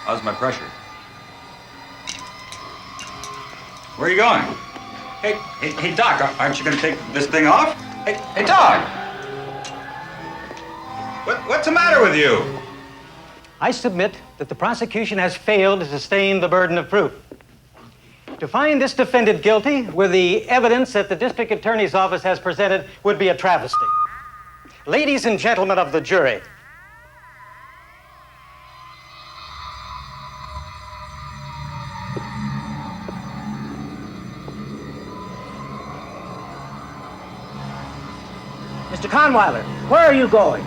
How's my pressure? Where are you going? Hey, Doc, aren't you going to take this thing off? Hey, Doc! What's the matter with you? I submit that the prosecution has failed to sustain the burden of proof. To find this defendant guilty with the evidence that the district attorney's office has presented would be a travesty. Ladies and gentlemen of the jury, Mr. Conweiler, where are you going?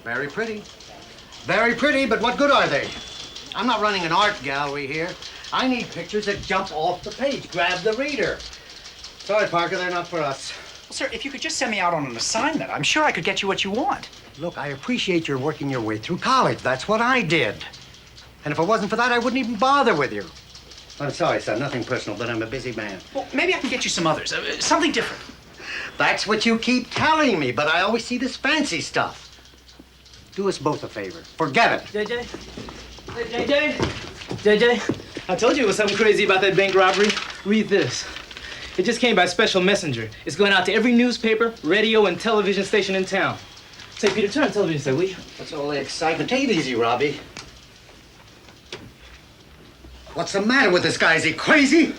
Very pretty. Very pretty, but what good are they? I'm not running an art gallery here. I need pictures that jump off the page, grab the reader. Sorry, Parker, they're not for us. Well, sir, if you could just send me out on an assignment, I'm sure I could get you what you want. Look, I appreciate your working your way through college. That's what I did. And if it wasn't for that, I wouldn't even bother with you. I'm sorry, son, nothing personal, but I'm a busy man. Well, maybe I can get you some others, something different. That's what you keep telling me, but I always see this fancy stuff. Do us both a favor. Forget it. JJ, I told you it was something crazy about that bank robbery. Read this. It just came by special messenger. It's going out to every newspaper, radio, and television station in town. Say, Peter, turn on television set, will you? What's all the excitement? Take it easy, Robbie. What's the matter with this guy? Is he crazy?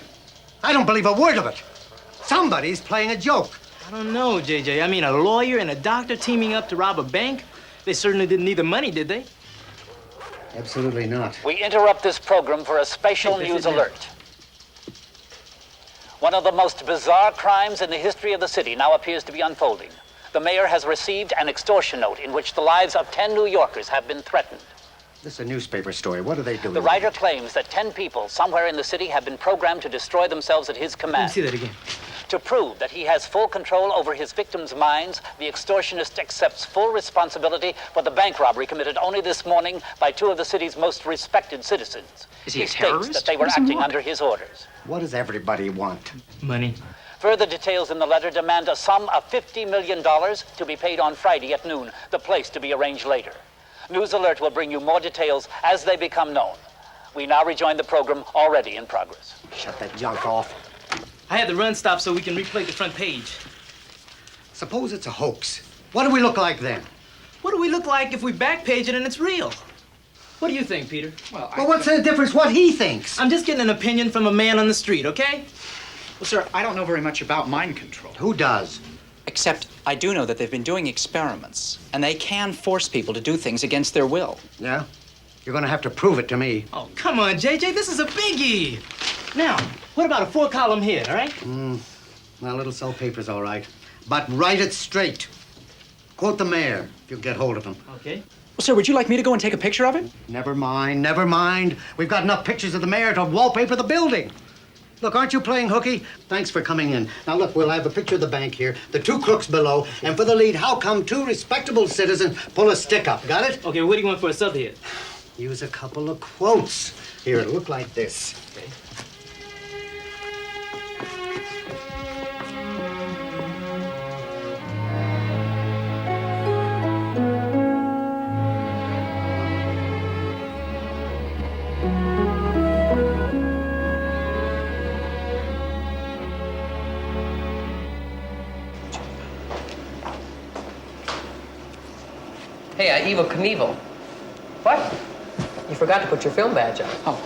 I don't believe a word of it. Somebody's playing a joke. I don't know, JJ. I mean, a lawyer and a doctor teaming up to rob a bank? They certainly didn't need the money, did they? Absolutely not. We interrupt this program for a special news alert. One of the most bizarre crimes in the history of the city now appears to be unfolding. The mayor has received an extortion note in which the lives of 10 New Yorkers have been threatened. This is a newspaper story. What are they doing? The writer claims that 10 people somewhere in the city have been programmed to destroy themselves at his command. Let me see that again. To prove that he has full control over his victims' minds, the extortionist accepts full responsibility for the bank robbery committed only this morning by 2 of the city's most respected citizens. Is he a states terrorist? that they were acting under his orders. What does everybody want? Money. Further details in the letter demand a sum of $50 million to be paid on Friday at noon, the place to be arranged later. News Alert will bring you more details as they become known. We now rejoin the program already in progress. Shut that junk off. I had the run stop so we can replay the front page. Suppose it's a hoax. What do we look like then? What do we look like if we back page it and it's real? What do you think, Peter? Well, What's the difference what he thinks? I'm just getting an opinion from a man on the street, okay? Well, sir, I don't know very much about mind control. Who does? Except I do know that they've been doing experiments, and they can force people to do things against their will. Yeah? You're gonna have to prove it to me. Oh, come on, JJ, this is a biggie. Now, what about a 4-column hit, all right? Well, it'll sell papers, all right. But write it straight. Quote the mayor, if you'll get hold of him. Okay. Well, sir, would you like me to go and take a picture of it? Never mind, never mind. We've got enough pictures of the mayor to wallpaper the building. Look, aren't you playing hooky? Thanks for coming in. Now, look, we'll have a picture of the bank here, the two crooks below, and for the lead, how come two respectable citizens pull a stick up? Got it? Okay, what do you want for a subhead? Use a couple of quotes. Here, it'll look like this. Okay. Hey, Evel Knievel. What? You forgot to put your film badge on. Oh.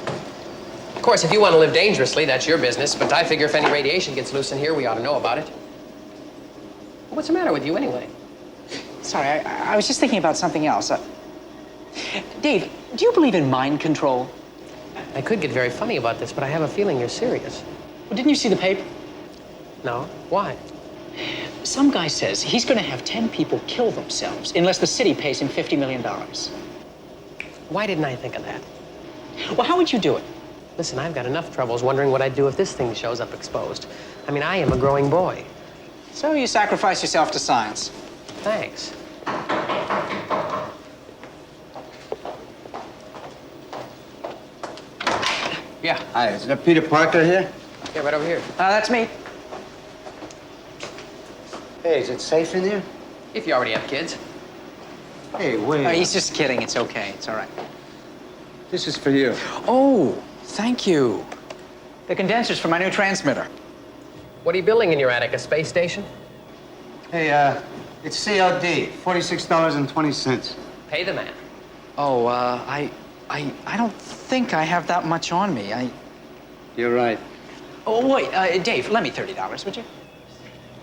Of course, if you want to live dangerously, that's your business, but I figure if any radiation gets loose in here, we ought to know about it. What's the matter with you, anyway? Sorry, I was just thinking about something else. Dave, do you believe in mind control? I could get very funny about this, but I have a feeling you're serious. Well, didn't you see the paper? No? Why? Some guy says he's going to have 10 people kill themselves unless the city pays him $50 million. Why didn't I think of that? Well, how would you do it? Listen, I've got enough troubles wondering what I'd do if this thing shows up exposed. I mean, I am a growing boy. So you sacrifice yourself to science. Thanks. Yeah. Hi, is that Peter Parker here? Yeah, right over here. That's me. Hey, is it safe in here? If you already have kids. Hey, wait. He's just kidding. It's okay. It's all right. This is for you. Oh, thank you. The condensers for my new transmitter. What are you building in your attic, a space station? Hey, it's COD, $46.20. Pay the man. Oh, I don't think I have that much on me. You're right. Oh, wait, Dave, lend me $30, would you?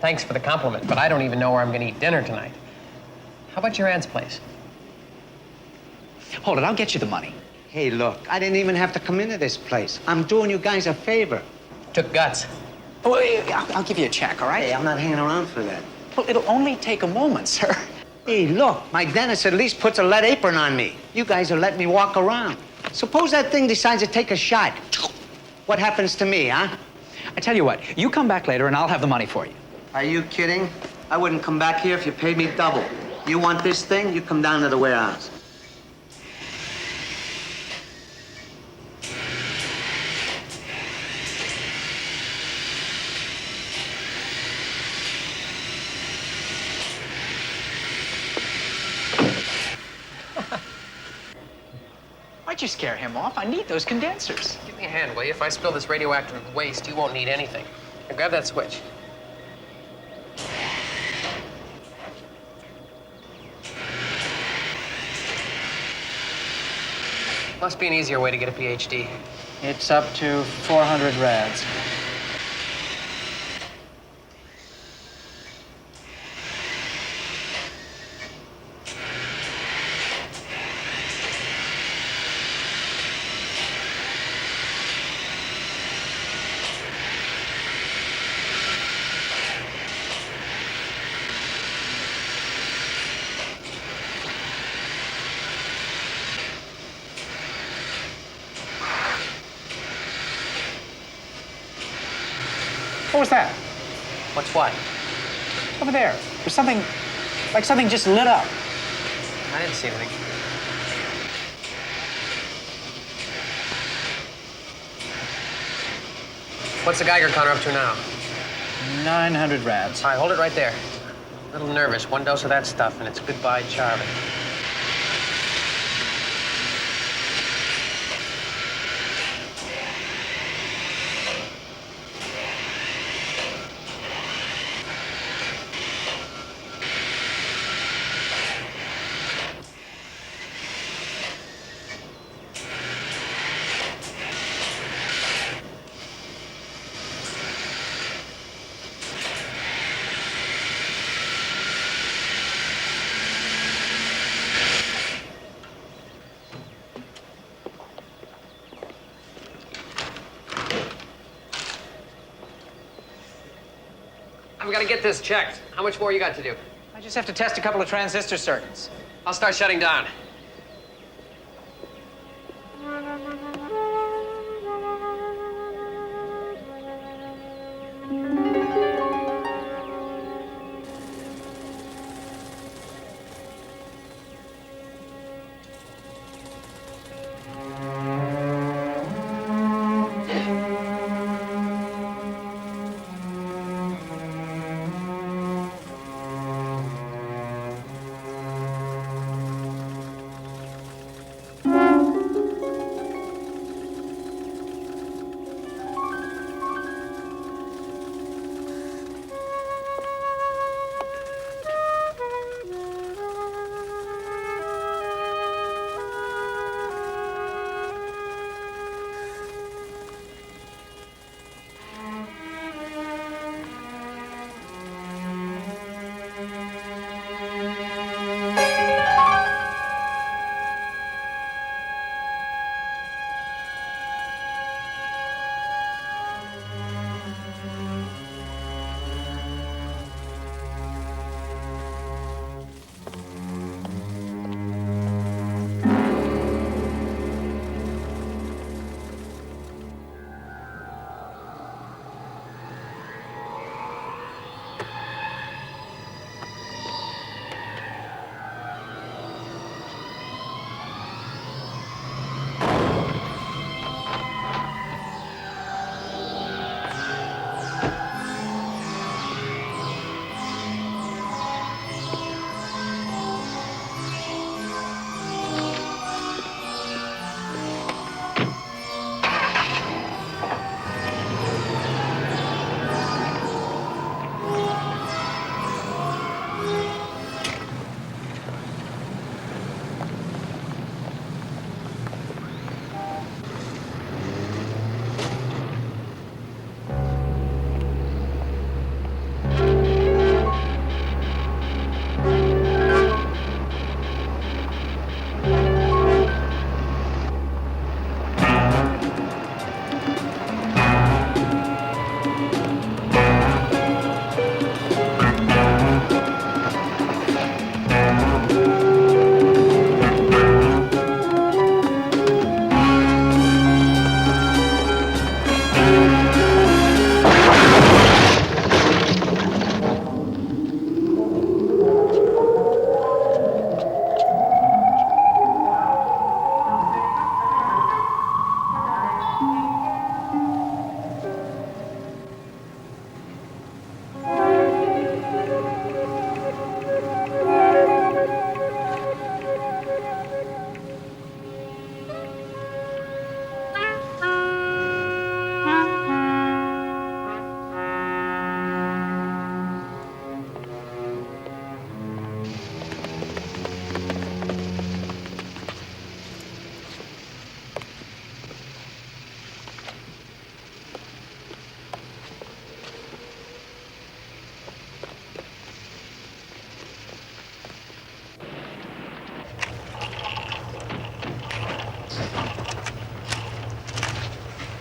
Thanks for the compliment, but I don't even know where I'm going to eat dinner tonight. How about your aunt's place? Hold it, I'll get you the money. Hey, look, I didn't even have to come into this place. I'm doing you guys a favor. Took guts. Oh, wait, I'll give you a check, all right? Hey, I'm not hanging around for that. Well, it'll only take a moment, sir. Hey, look, my dentist at least puts a lead apron on me. You guys will let me walk around. Suppose that thing decides to take a shot. What happens to me, huh? I tell you what, you come back later and I'll have the money for you. Are you kidding? I wouldn't come back here if you paid me double. You want this thing, you come down to the warehouse. Why'd you scare him off? I need those condensers. Give me a hand, will you? If I spill this radioactive waste, you won't need anything. Now grab that switch. Must be an easier way to get a PhD. It's up to 400 rads. What was that? What's what? Over there. There's something, like something just lit up. I didn't see anything. What's the Geiger counter up to now? 900 rads. All right, hold it right there. A little nervous. One dose of that stuff, and it's goodbye, Charlie. we gotta get this checked. How much more you got to do? I just have to test a couple of transistor circuits. I'll start shutting down.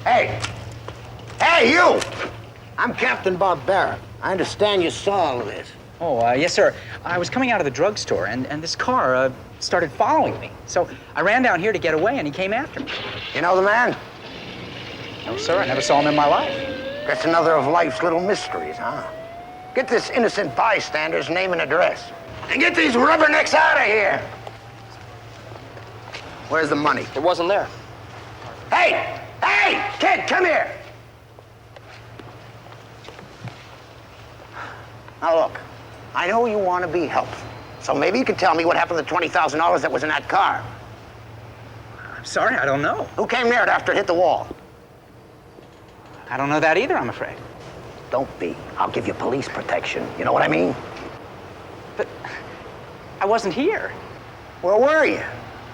Hey! Hey, you! I'm Captain Bob Barrett. I understand you saw all of this. Oh, yes, sir. I was coming out of the drugstore, and this car started following me. So I ran down here to get away, and he came after me. You know the man? No, sir, I never saw him in my life. That's another of life's little mysteries, huh? Get this innocent bystander's name and address. And get these rubbernecks out of here! Where's the money? It wasn't there. Hey! Hey! Kid, come here! Now look, I know you want to be helpful, so maybe you can tell me what happened to the $20,000 that was in that car. I'm sorry, I don't know. Who came near it after it hit the wall? I don't know that either, I'm afraid. Don't be. I'll give you police protection. You know what I mean? But I wasn't here. Where were you?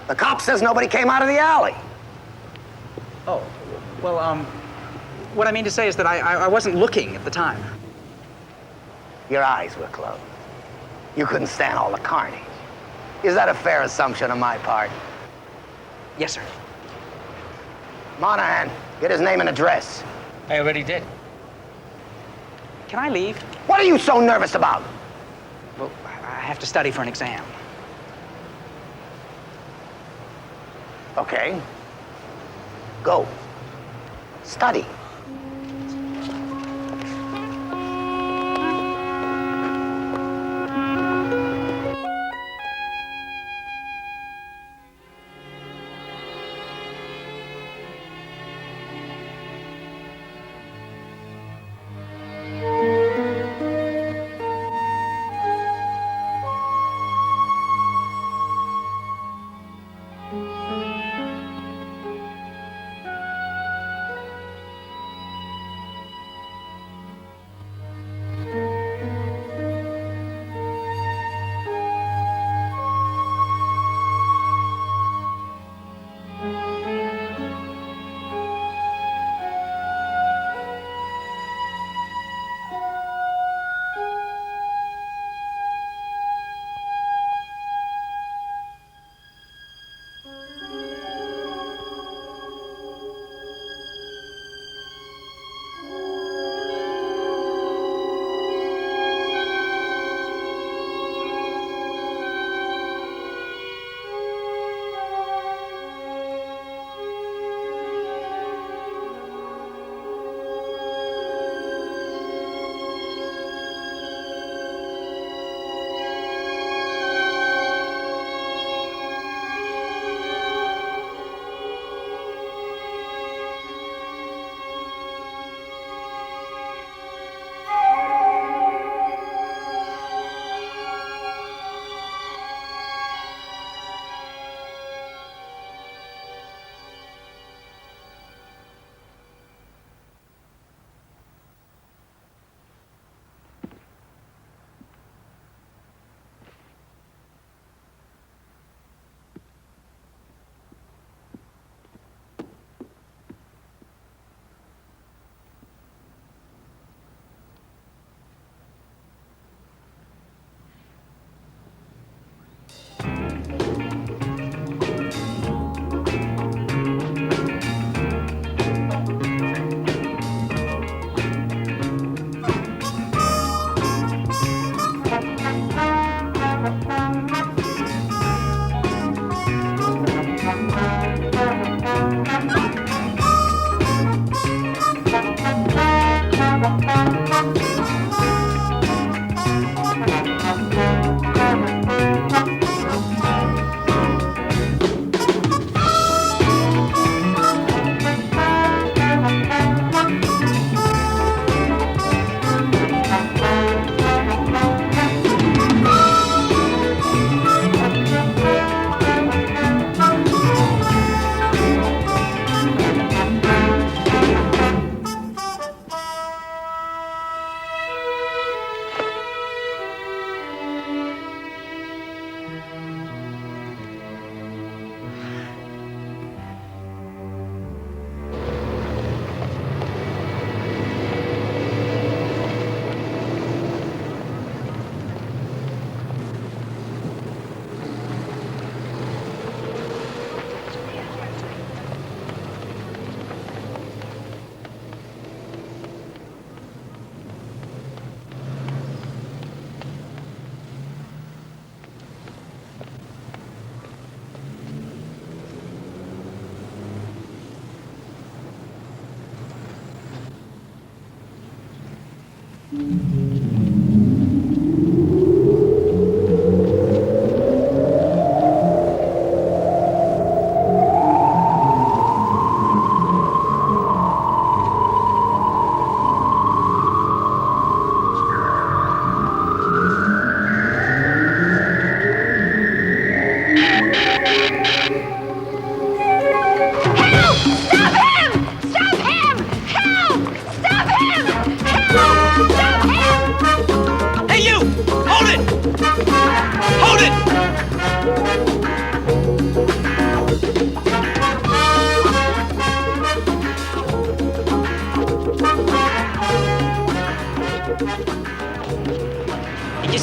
The cop says nobody came out of the alley. Oh, well, what I mean to say is that I wasn't looking at the time. Your eyes were closed. You couldn't stand all the carnage. Is that a fair assumption on my part? Yes, sir. Monahan, get his name and address. I already did. Can I leave? What are you so nervous about? Well, I have to study for an exam. Okay. Go. Study.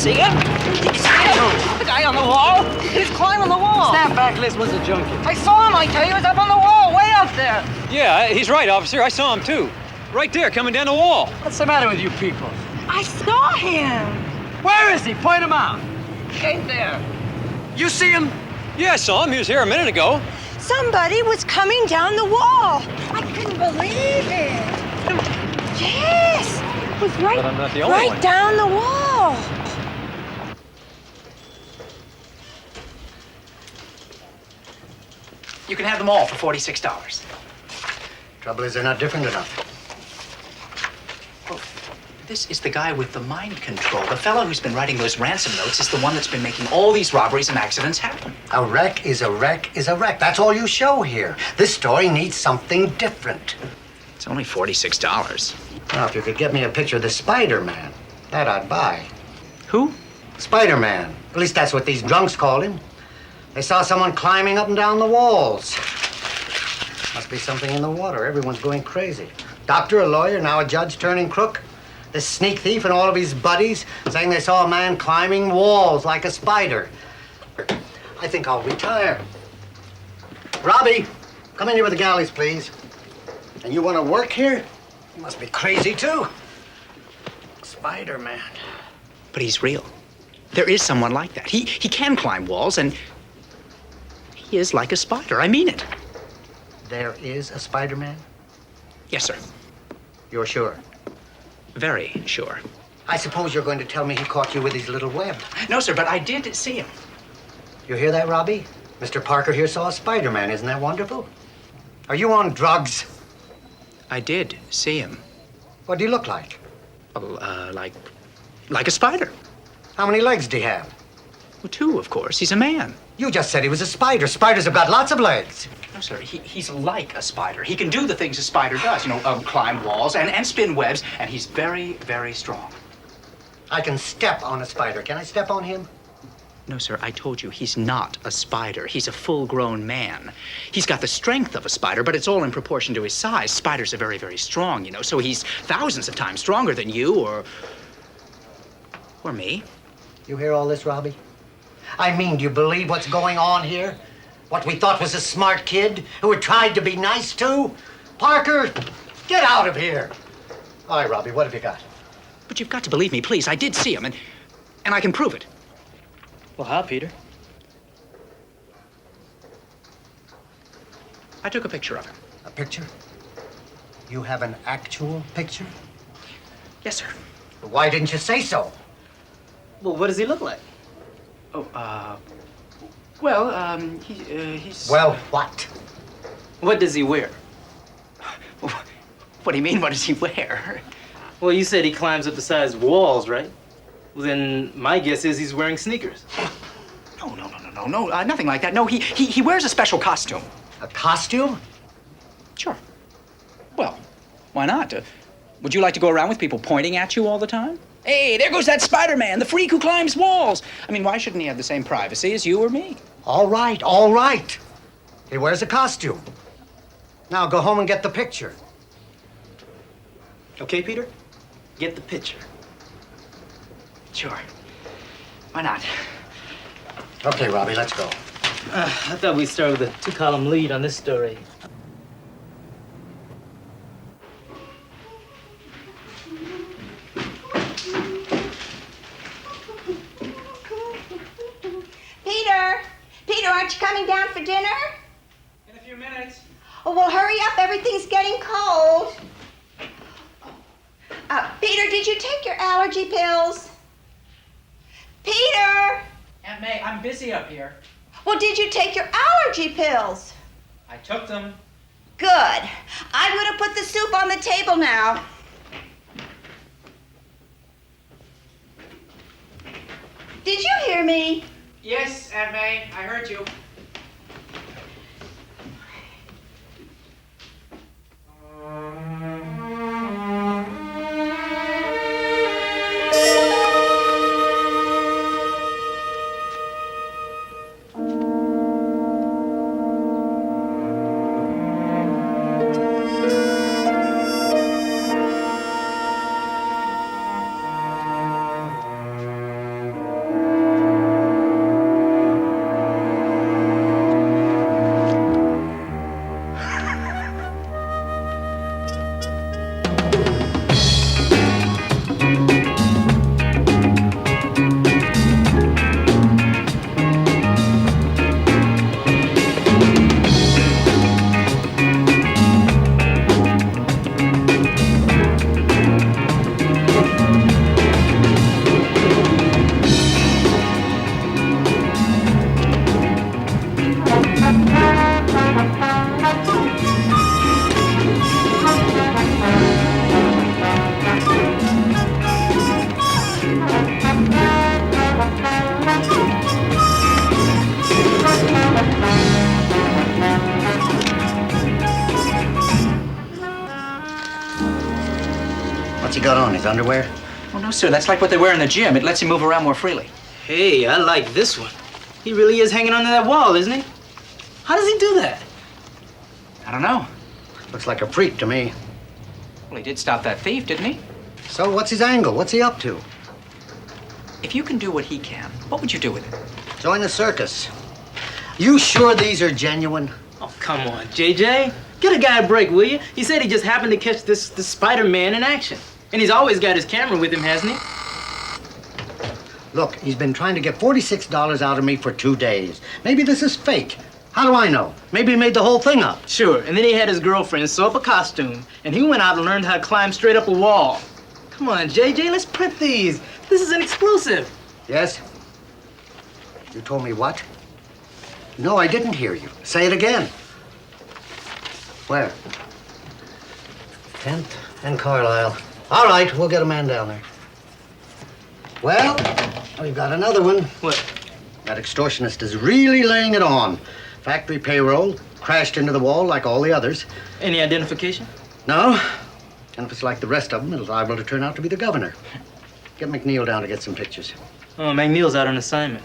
see him? Did you see him? The guy on the wall? He was climbing the wall. Snap back list was a junkie. I saw him, I tell you. He was up on the wall, way up there. Yeah, he's right, officer. I saw him, too. Right there, coming down the wall. What's the matter with you people? I saw him. Where is he? Point him out. Right there. You see him? Yeah, I saw him. He was here a minute ago. Somebody was coming down the wall. I couldn't believe it. Yes, it was right, But I'm not the only right one. down the wall. You can have them all for $46. Trouble is, they're not different enough. This is the guy with the mind control. The fellow who's been writing those ransom notes is the one that's been making all these robberies and accidents happen. A wreck is a wreck is a wreck. That's all you show here. This story needs something different. It's only $46. Now, if you could get me a picture of the Spider-Man, that I'd buy. Who? Spider-Man. At least that's what these drunks called him. They saw someone climbing up and down the walls. Must be something in the water. Everyone's going crazy. Doctor, a lawyer, now a judge turning crook. This sneak thief and all of his buddies saying they saw a man climbing walls like a spider. I think I'll retire. Robbie, come in here with the galleys, please. And you want to work here? You must be crazy, too. Spider-Man. But he's real. There is someone like that. He can climb walls, and he is like a spider. I mean it. There is a Spider-Man? Yes, sir. You're sure? Very sure. I suppose you're going to tell me he caught you with his little web. No, sir, but I did see him. You hear that, Robbie? Mr. Parker here saw a Spider-Man. Isn't that wonderful? Are you on drugs? I did see him. What do you look like? Well, like a spider. How many legs do you have? Well, 2, of course. He's a man. You just said he was a spider. Spiders have got lots of legs. No, sir, he's like a spider. He can do the things a spider does, climb walls and spin webs, and he's very, very strong. I can step on a spider. Can I step on him? No, sir, I told you, he's not a spider. He's a full-grown man. He's got the strength of a spider, but it's all in proportion to his size. Spiders are very, very strong, so he's thousands of times stronger than you or me. You hear all this, Robbie? I mean, do you believe what's going on here? What we thought was a smart kid who had tried to be nice to? Parker, get out of here. All right, Robbie, what have you got? But you've got to believe me, please. I did see him, and I can prove it. Well, how, Peter? I took a picture of him. A picture? You have an actual picture? Yes, sir. Why didn't you say so? Well, what does he look like? Oh, he's... Well, what? What does he wear? What do you mean, what does he wear? Well, you said he climbs up the size of walls, right? Well, then my guess is he's wearing sneakers. No, nothing like that. No, he wears a special costume. A costume? Sure. Well, why not? Would you like to go around with people pointing at you all the time? Hey, there goes that Spider-Man, the freak who climbs walls. I mean, why shouldn't he have the same privacy as you or me? All right, all right. He wears a costume. Now go home and get the picture. Okay, Peter? Get the picture. Sure. Why not? Okay, Robbie, let's go. I thought we'd start with a 2-column lead on this story. Peter, aren't you coming down for dinner? In a few minutes. Oh, well, hurry up. Everything's getting cold. Peter, did you take your allergy pills? Peter! Aunt May, I'm busy up here. Well, did you take your allergy pills? I took them. Good. I'm going to put the soup on the table now. Did you hear me? Yes, Aunt May, I heard you. he got on? His underwear? Oh, no, sir. That's like what they wear in the gym. It lets you move around more freely. Hey, I like this one. He really is hanging onto that wall, isn't he? How does he do that? I don't know. Looks like a freak to me. Well, he did stop that thief, didn't he? So what's his angle? What's he up to? If you can do what he can, what would you do with it? Join the circus. You sure these are genuine? Oh, come on, JJ. Get a guy a break, will you? He said he just happened to catch this Spider-Man in action. And he's always got his camera with him, hasn't he? Look, he's been trying to get $46 out of me for 2 days. Maybe this is fake. How do I know? Maybe he made the whole thing up. Sure, and then he had his girlfriend sew up a costume, and he went out and learned how to climb straight up a wall. Come on, JJ, let's print these. This is an exclusive. Yes? You told me what? No, I didn't hear you. Say it again. Where? 10th and Carlisle. All right, we'll get a man down there. Well, we've got another one. What? That extortionist is really laying it on. Factory payroll, crashed into the wall like all the others. Any identification? No. And if it's like the rest of them, it's liable to turn out to be the governor. Get McNeil down to get some pictures. Oh, McNeil's out on assignment.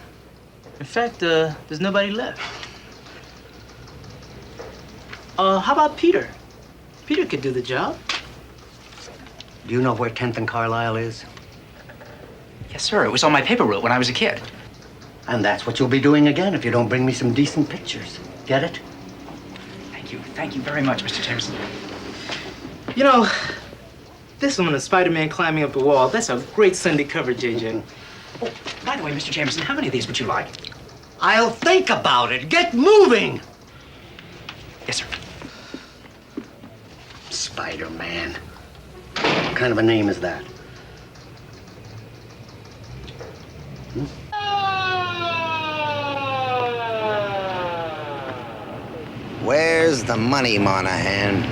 In fact, there's nobody left. How about Peter? Peter could do the job. Do you know where 10th and Carlisle is? Yes, sir. It was on my paper route when I was a kid. And that's what you'll be doing again if you don't bring me some decent pictures. Get it? Thank you. Thank you very much, Mr. Jameson. You know, this one of Spider-Man climbing up a wall, that's a great Sunday cover, JJ. Oh, by the way, Mr. Jameson, how many of these would you like? I'll think about it. Get moving! Yes, sir. Spider-Man. What kind of a name is that? Where's the money, Monahan?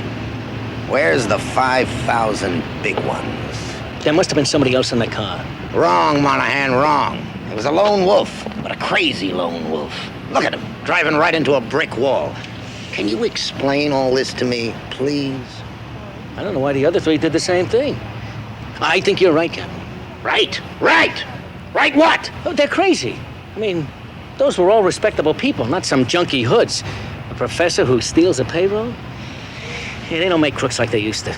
Where's the 5,000 big ones? There must have been somebody else in the car. Wrong, Monahan, wrong. It was a lone wolf, but a crazy lone wolf. Look at him, driving right into a brick wall. Can you explain all this to me, please? I don't know why the other three did the same thing. I think you're right, Captain. Right, right. Right what? Oh, they're crazy. I mean, those were all respectable people, not some junky hoods. A professor who steals a payroll? Yeah, they don't make crooks like they used to.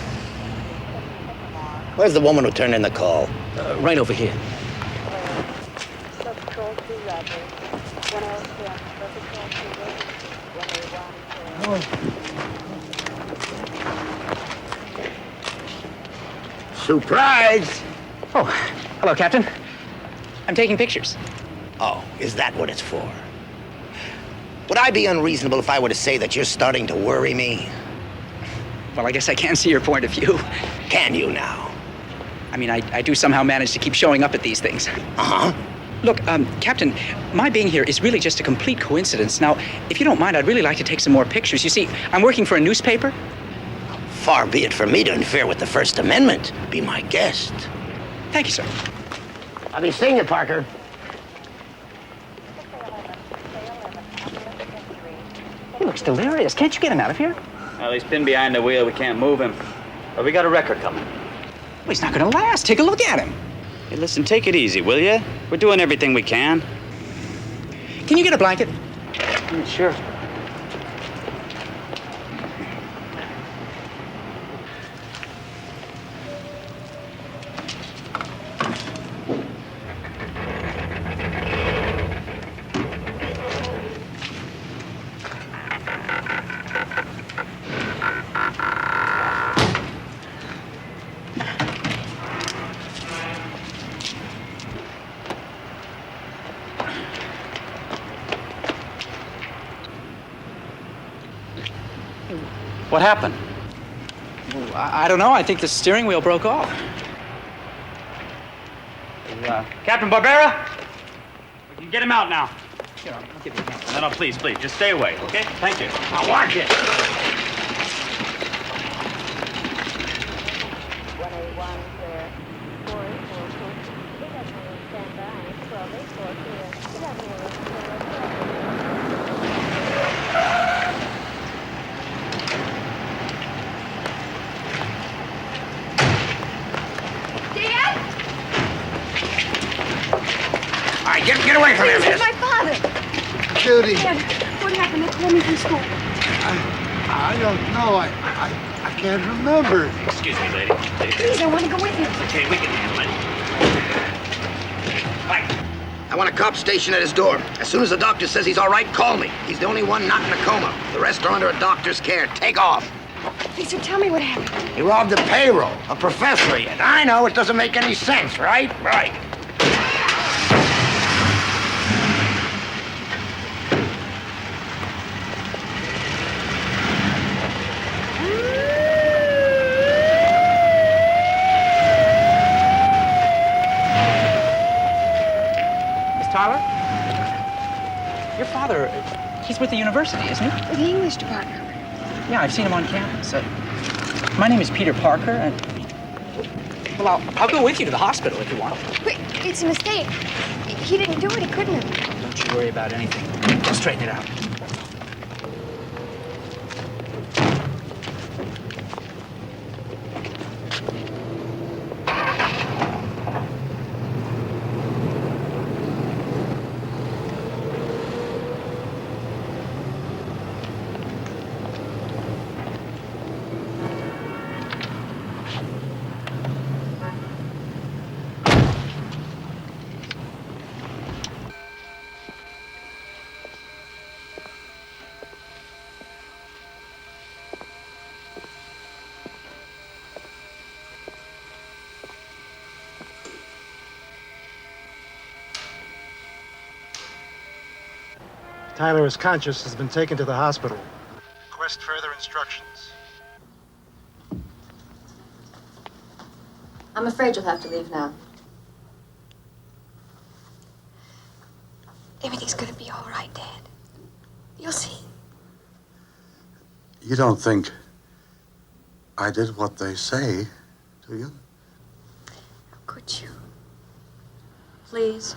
Where's the woman who turned in the call? Right over here. Surprise! Oh, hello, Captain. I'm taking pictures. Oh, is that what it's for? Would I be unreasonable if I were to say that you're starting to worry me? Well, I guess I can see your point of view. Can you now? I mean, I do somehow manage to keep showing up at these things. Uh-huh. Look, Captain, my being here is really just a complete coincidence. Now, if you don't mind, I'd really like to take some more pictures. You see, I'm working for a newspaper. Far be it from me to interfere with the First Amendment. Be my guest. Thank you, sir. I'll be seeing you, Parker. He looks delirious. Can't you get him out of here? Well, he's pinned behind the wheel. We can't move him. But we got a record coming. Well, he's not going to last. Take a look at him. Hey, listen, take it easy, will you? We're doing everything we can. Can you get a blanket? Sure. What happened? Well, I don't know. I think the steering wheel broke off. Captain Barbera? We can get him out now. Here, I'll give you a hand. No, please, just stay away, okay? Thank you. I'll watch it. What happened? They called me from school. I don't know. I can't remember. Excuse me, lady. Please, I want to go with you. Okay, we can handle it. Mike, I want a cop stationed at his door. As soon as the doctor says he's all right, call me. He's the only one not in a coma. The rest are under a doctor's care. Take off. Please, so tell me what happened. He robbed the payroll, a professor yet. I know it doesn't make any sense, right? Right. Miss Tyler? Your father, he's with the university, isn't he? The English department. Yeah, I've seen him on campus. My name is Peter Parker, and... Well, I'll go with you to the hospital if you want. Wait, it's a mistake. He didn't do it. He couldn't have. Don't you worry about anything. We'll straighten it out. Tyler is conscious, has been taken to the hospital. Request further instructions. I'm afraid you'll have to leave now. Everything's gonna be all right, Dad. You'll see. You don't think I did what they say, do you? How could you? Please.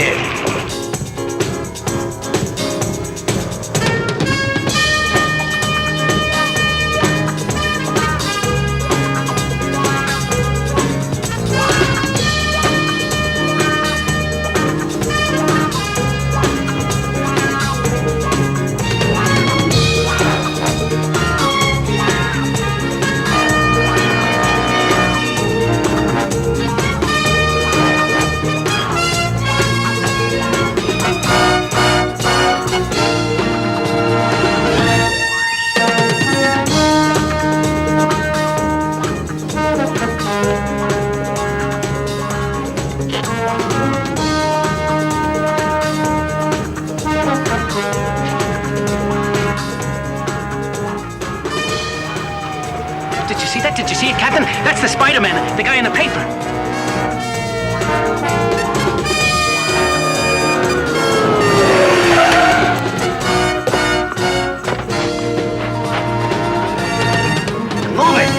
did. Did you see that? Did you see it, Captain? That's the Spider-Man, the guy in the paper. Move it!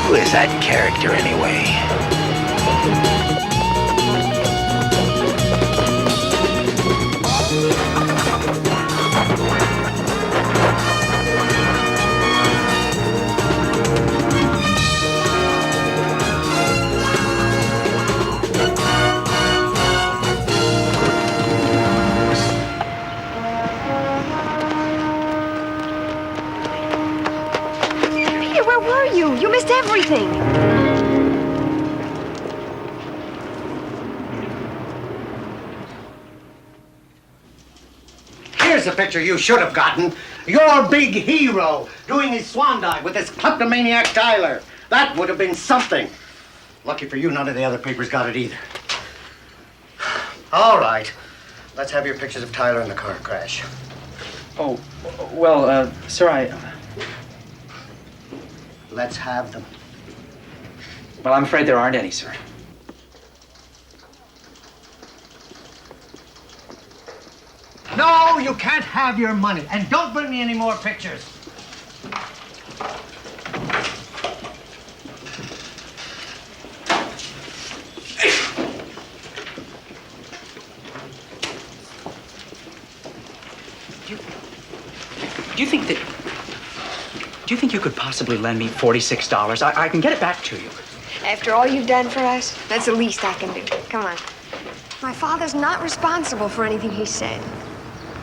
Who is that character anyway? Peter, where were you? You missed everything. Here's the picture you should have gotten. Your big hero doing his swan dive with this kleptomaniac Tyler. That would have been something. Lucky for you, none of the other papers got it either. All right. Let's have your pictures of Tyler in the car crash. Oh, well, sir, Let's have them. Well, I'm afraid there aren't any, sir. No, you can't have your money. And don't bring me any more pictures. Do you think you could possibly lend me $46? I can get it back to you. After all you've done for us, that's the least I can do. Come on. My father's not responsible for anything he said.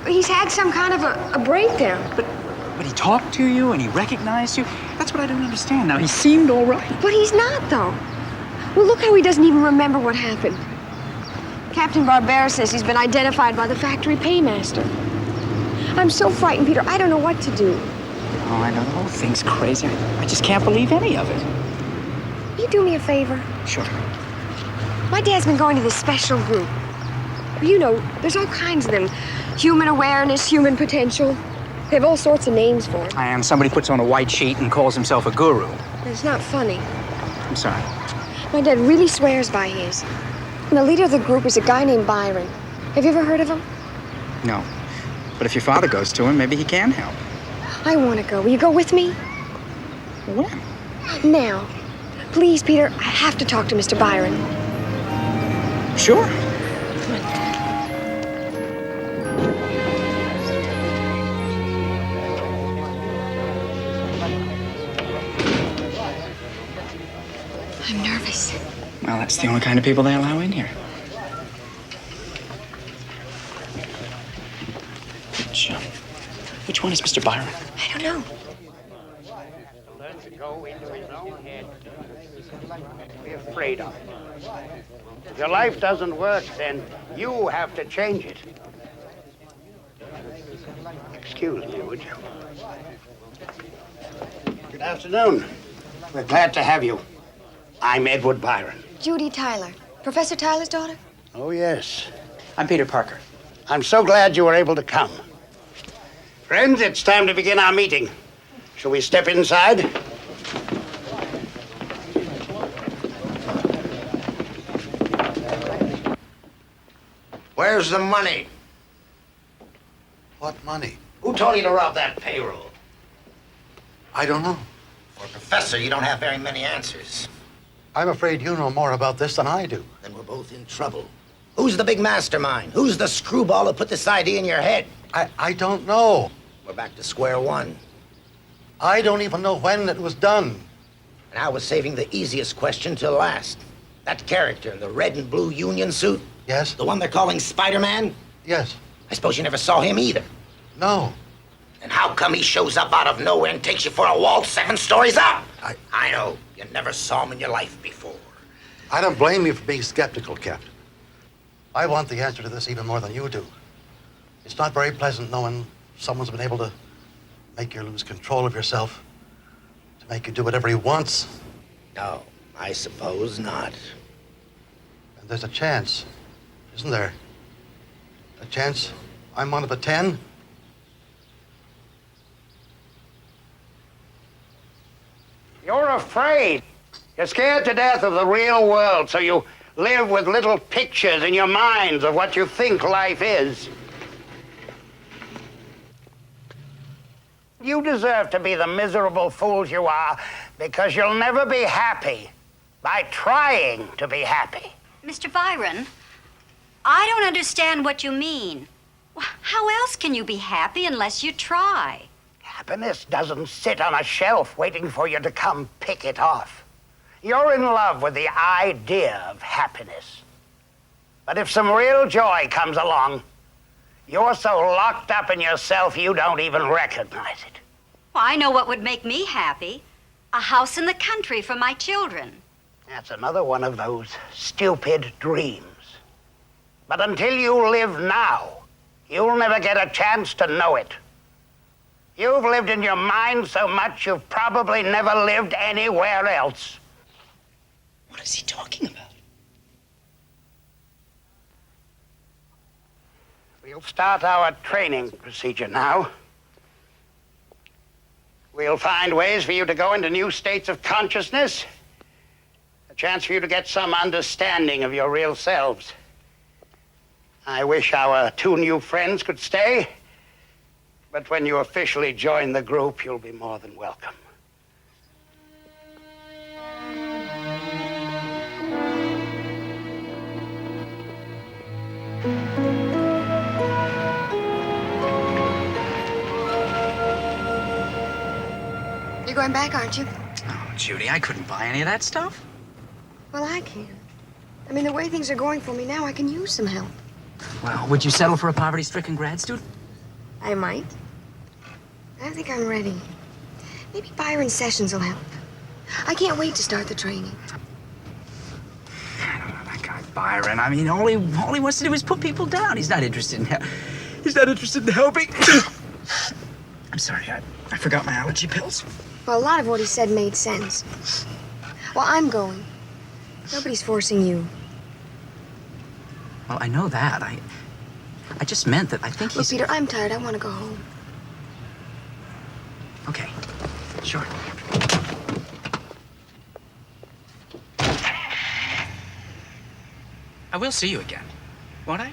He's had some kind of a breakdown. But he talked to you and he recognized you. That's what I don't understand. Now, he seemed all right. But he's not, though. Well, look how he doesn't even remember what happened. Captain Barbera says he's been identified by the factory paymaster. I'm so frightened, Peter. I don't know what to do. Oh, I know. The whole thing's crazy. I just can't believe any of it. Will you do me a favor? Sure. My dad's been going to this special group. You know, there's all kinds of them. Human awareness, human potential. They have all sorts of names for it. And somebody puts on a white sheet and calls himself a guru. It's not funny. I'm sorry. My dad really swears by his. And the leader of the group is a guy named Byron. Have you ever heard of him? No. But if your father goes to him, maybe he can help. I want to go. Will you go with me? When? Now. Please, Peter, I have to talk to Mr. Byron. Sure. I'm nervous. Well, that's the only kind of people they allow in here. Which one is Mr. Byron? I don't know. Be afraid of it. If your life doesn't work, then you have to change it. Excuse me, would you? Good afternoon. We're glad to have you. I'm Edward Byron. Judy Tyler. Professor Tyler's daughter? Oh, yes. I'm Peter Parker. I'm so glad you were able to come. Friends, it's time to begin our meeting. Shall we step inside? Where's the money? What money? Who told you to rob that payroll? I don't know. For a professor, you don't have very many answers. I'm afraid you know more about this than I do. Then we're both in trouble. Who's the big mastermind? Who's the screwball who put this idea in your head? I don't know. We're back to square one. I don't even know when it was done. And I was saving the easiest question till last. That character in the red and blue union suit? Yes? The one they're calling Spider-Man? Yes. I suppose you never saw him either. No. And how come he shows up out of nowhere and takes you for a waltz 7 stories up? I know. You never saw him in your life before. I don't blame you for being skeptical, Captain. I want the answer to this even more than you do. It's not very pleasant knowing someone's been able to make you lose control of yourself, to make you do whatever he wants. No, I suppose not. And there's a chance, isn't there? A chance I'm one of the 10? You're afraid. You're scared to death of the real world, so you live with little pictures in your minds of what you think life is. You deserve to be the miserable fools you are because you'll never be happy by trying to be happy. Mr. Byron, I don't understand what you mean. How else can you be happy unless you try? Happiness doesn't sit on a shelf waiting for you to come pick it off. You're in love with the idea of happiness. But if some real joy comes along, you're so locked up in yourself you don't even recognize it. Well, I know what would make me happy. A house in the country for my children. That's another one of those stupid dreams. But until you live now, you'll never get a chance to know it. You've lived in your mind so much you've probably never lived anywhere else. What is he talking about? We'll start our training procedure now. We'll find ways for you to go into new states of consciousness. A chance for you to get some understanding of your real selves. I wish our 2 new friends could stay, but when you officially join the group, you'll be more than welcome. You're going back, aren't you? Oh, Judy, I couldn't buy any of that stuff. Well, I can. I mean, the way things are going for me now, I can use some help. Well, would you settle for a poverty-stricken grad student? I might. I don't think I'm ready. Maybe Byron Sessions will help. I can't wait to start the training. I don't know, that guy Byron. I mean, all he wants to do is put people down. He's not interested in helping. I'm sorry, I forgot my allergy pills. Well, a lot of what he said made sense. Well, I'm going. Nobody's forcing you. Well, I know that. I just meant that I think Look, he's... Peter, I'm tired. I want to go home. Okay, sure. I will see you again, won't I?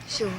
Sure.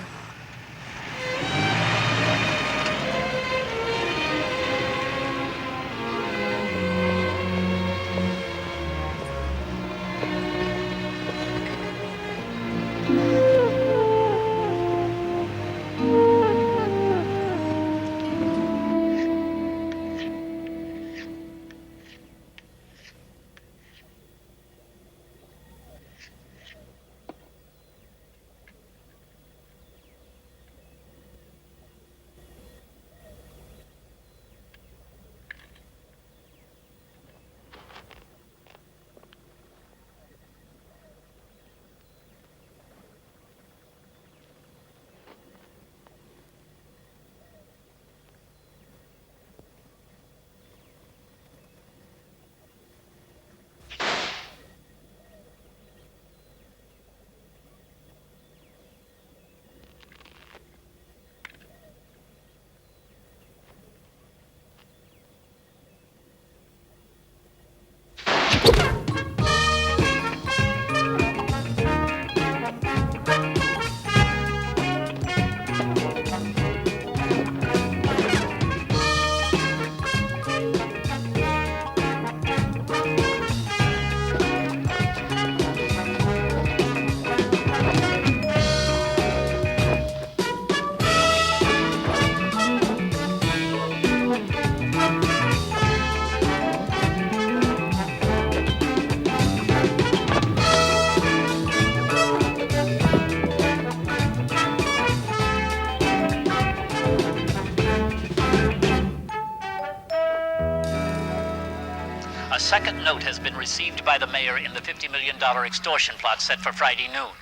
second note has been received by the mayor in the $50 million extortion plot set for Friday noon.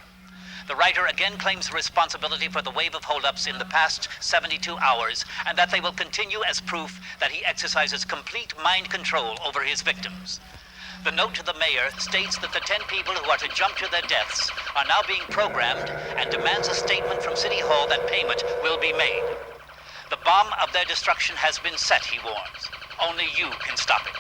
The writer again claims responsibility for the wave of holdups in the past 72 hours, and that they will continue as proof that he exercises complete mind control over his victims. The note to the mayor states that the 10 people who are to jump to their deaths are now being programmed and demands a statement from City Hall that payment will be made. The bomb of their destruction has been set, he warns. Only you can stop it.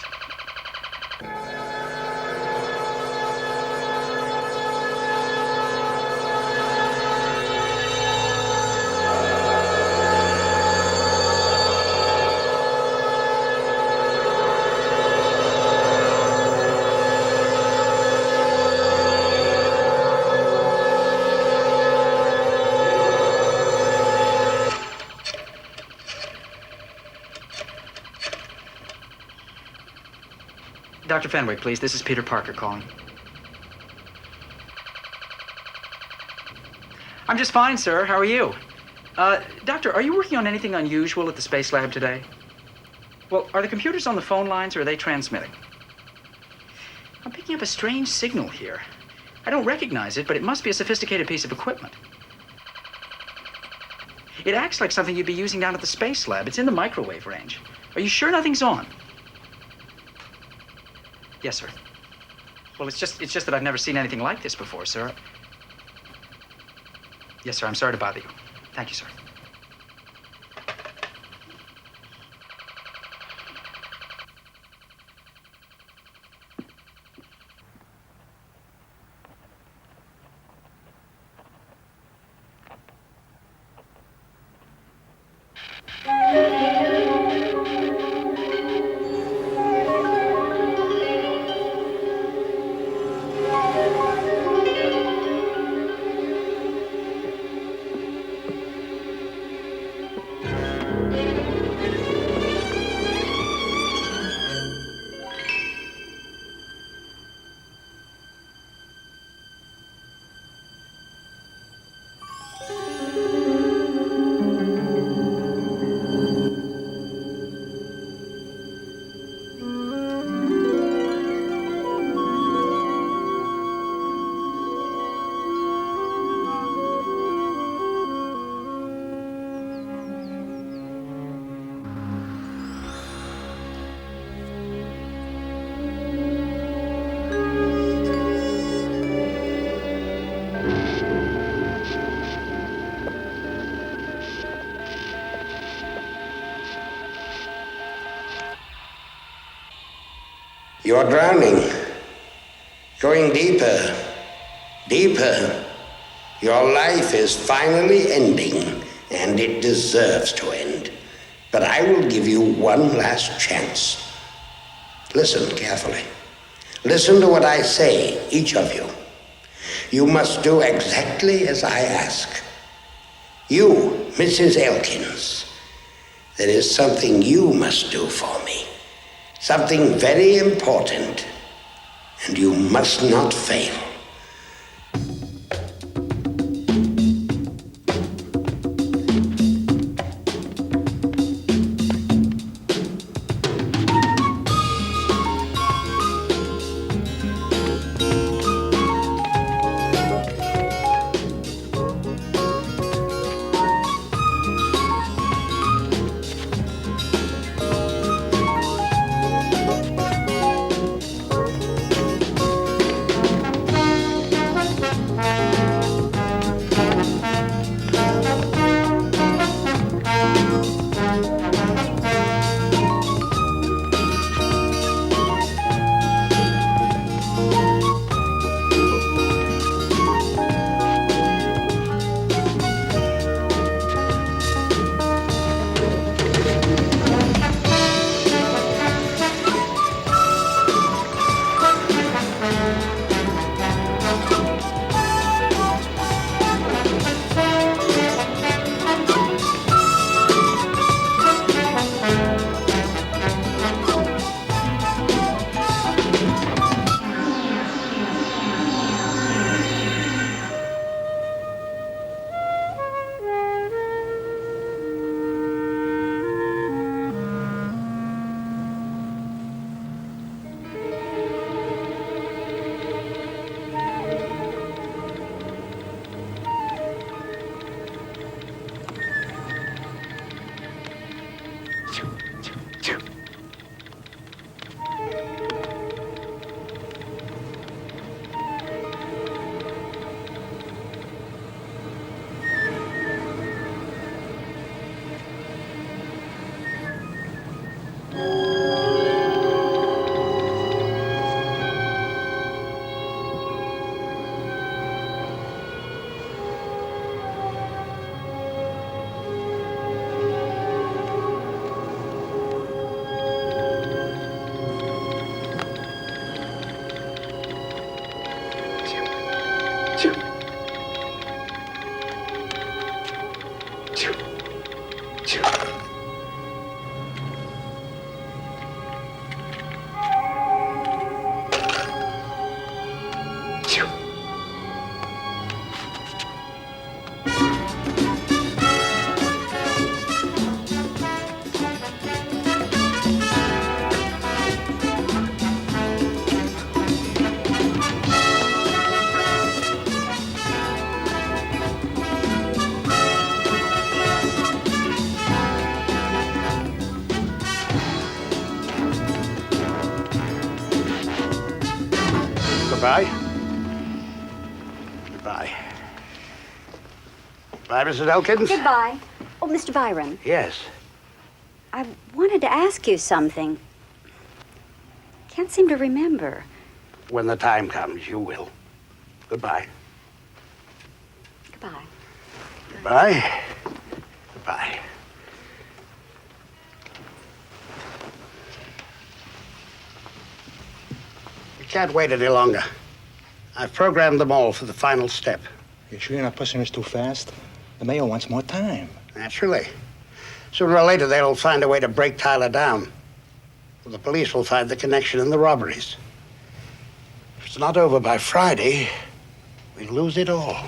Dr. Fenway, please. This is Peter Parker calling. I'm just fine, sir. How are you? Doctor, are you working on anything unusual at the Space Lab today? Well, are the computers on the phone lines or are they transmitting? I'm picking up a strange signal here. I don't recognize it, but it must be a sophisticated piece of equipment. It acts like something you'd be using down at the Space Lab. It's in the microwave range. Are you sure nothing's on? Yes, sir. Well, it's just that I've never seen anything like this before, sir. Yes, sir. I'm sorry to bother you. Thank you, sir. You're drowning. Going deeper, deeper. Your life is finally ending, and it deserves to end. But I will give you one last chance. Listen carefully. Listen to what I say, each of you. You must do exactly as I ask. You, Mrs. Elkins, there is something you must do for me. Something very important, and you must not fail. Goodbye. Goodbye. Goodbye, Mrs. Elkins. Goodbye. Oh, Mr. Byron, Yes. I wanted to ask you something. Can't seem to remember. When the time comes, you will. Goodbye. Goodbye. Goodbye. Goodbye. We can't wait any longer. I've programmed them all for the final step. You sure you're not pushing us too fast? The mayor wants more time. Naturally. Sooner or later, they'll find a way to break Tyler down. The police will find the connection in the robberies. If it's not over by Friday, we lose it all.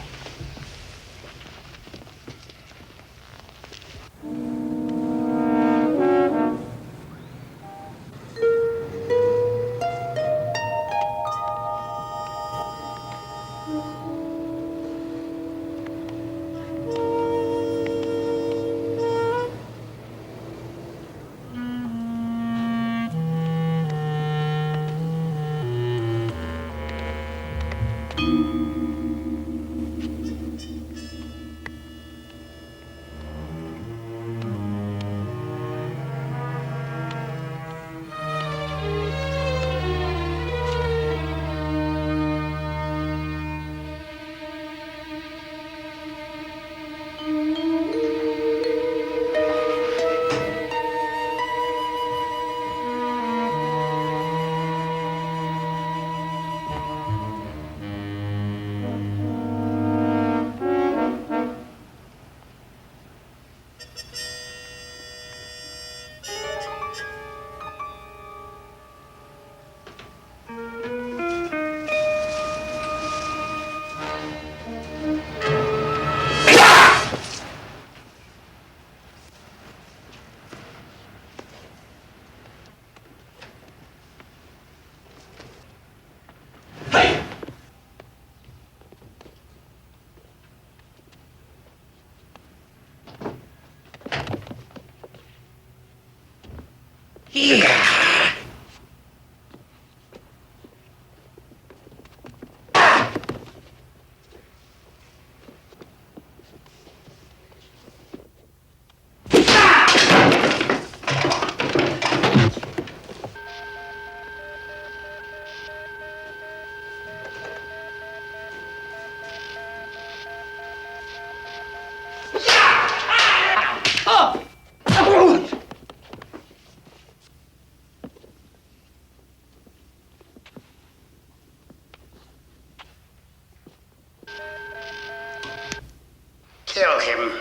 Kill him.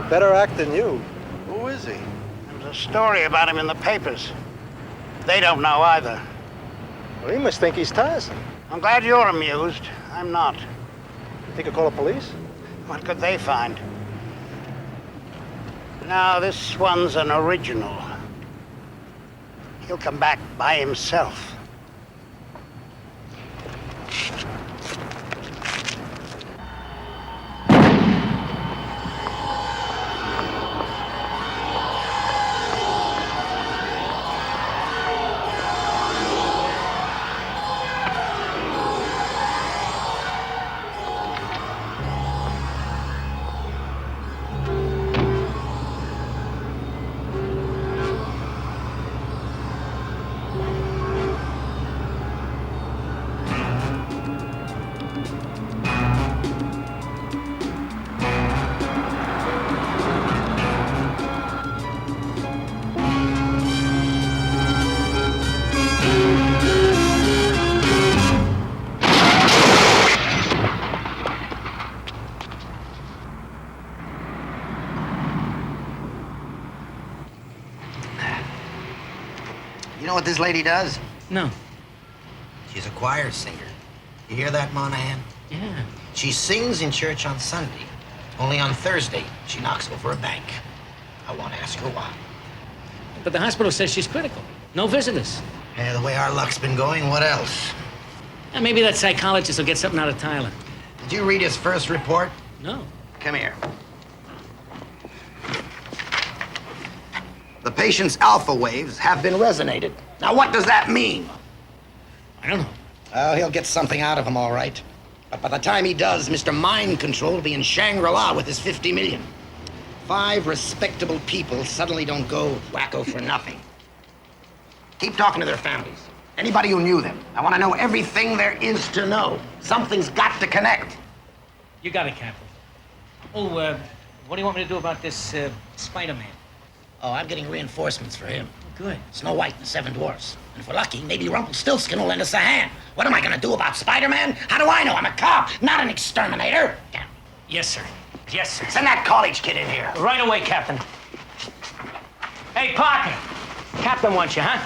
a better act than you. Who is he? There's a story about him in the papers. They don't know either. Well, he must think he's Tarzan. I'm glad you're amused. I'm not. You think he'll call the police? What could they find? No, this one's an original. He'll come back by himself. You know what this lady does? No. She's a choir singer. You hear that, Monahan? Yeah. She sings in church on Sunday. Only on Thursday, she knocks over a bank. I want to ask her why. But the hospital says she's critical. No visitors. Yeah, the way our luck's been going, what else? And maybe that psychologist will get something out of Tyler. Did you read his first report? No. Come here. The patient's alpha waves have been resonated. Now, what does that mean? I don't know. Well, he'll get something out of him, all right. But by the time he does, Mr. Mind Control will be in Shangri-La with his 50 million. 5 respectable people suddenly don't go wacko for nothing. Keep talking to their families. Anybody who knew them. I want to know everything there is to know. Something's got to connect. You got it, Captain. Oh, what do you want me to do about this Spider-Man? Oh, I'm getting reinforcements for him. Good. Snow White and the 7 Dwarfs. And if we're lucky, maybe Rumpelstiltskin will lend us a hand. What am I gonna do about Spider-Man? How do I know? I'm a cop, not an exterminator. Yeah. Yes, sir. Yes, sir. Send that college kid in here. Right away, Captain. Hey, Parker. Captain wants you, huh?